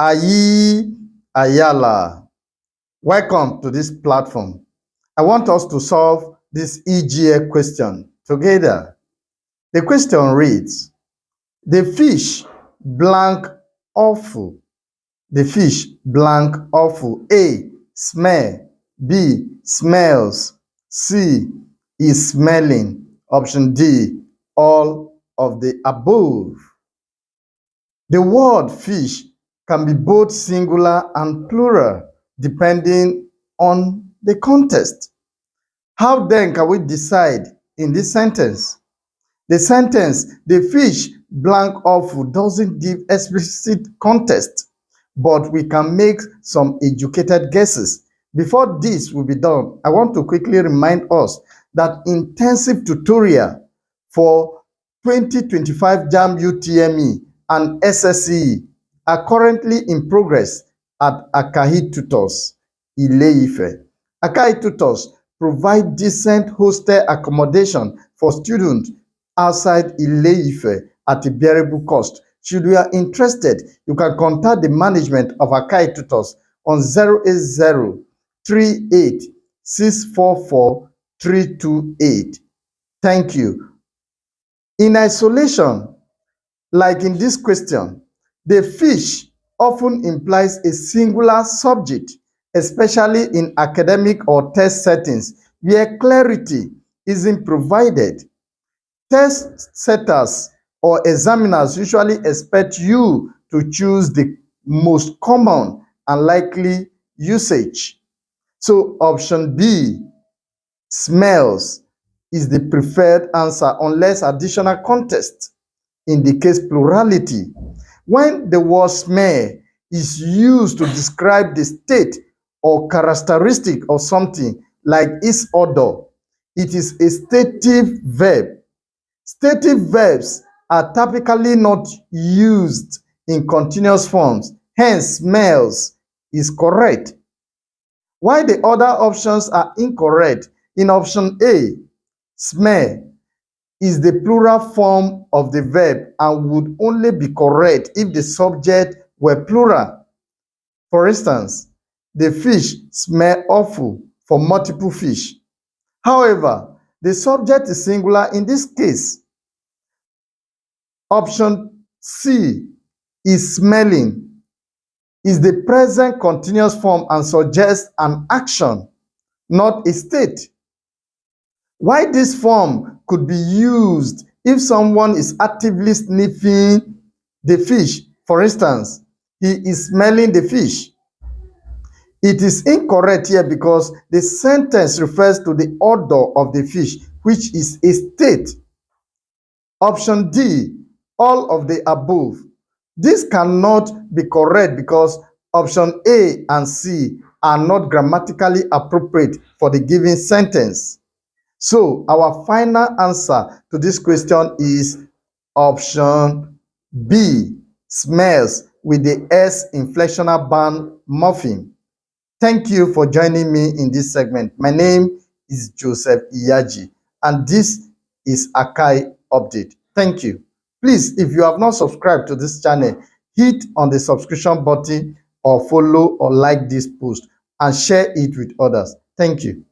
Ayi Ayala. Welcome to this platform. I want us to solve this EGA question together. The question reads, the fish blank awful. The fish blank awful. A. Smell. B. Smells. C. Is smelling. Option D. All of the above. The word fish can be both singular and plural depending on the context. How then can we decide in this sentence? The sentence, the fish blank awful, doesn't give explicit context, but we can make some educated guesses. Before this will be done, I want to quickly remind us that intensive tutorial for 2025 JAM UTME and SSCE are currently in progress at Akahi Tutors, Ile-ife. Akahi Tutors provide decent hostel accommodation for students outside Ile-ife at a bearable cost. Should you are interested, you can contact the management of Akahi Tutors on 080-38-644-328. Thank you. In isolation, like in this question, the fish often implies a singular subject, especially in academic or test settings where clarity isn't provided. Test setters or examiners usually expect you to choose the most common and likely usage. So option B, smells, is the preferred answer unless additional context indicates plurality. When the word smell is used to describe the state or characteristic of something like its odor, it is a stative verb. Stative verbs are typically not used in continuous forms, hence smells is correct. While the other options are incorrect, in option A, smell is the plural form of the verb and would only be correct if the subject were plural. For instance, the fish smell awful for multiple fish. However, the subject is singular in this case. Option C, is smelling, is the present continuous form and suggests an action, not a state. While this form could be used if someone is actively sniffing the fish, for instance, he is smelling the fish. It is incorrect here because the sentence refers to the odor of the fish, which is a state. Option D, all of the above. This cannot be correct because option A and C are not grammatically appropriate for the given sentence. So our final answer to this question is option B, smells, with the S inflectional band morpheme. Thank you for joining me in this segment. My name is Joseph Iyaji, and this is Akahi Update. Thank you. Please, if you have not subscribed to this channel, hit on the subscription button or follow or like this post and share it with others. Thank you.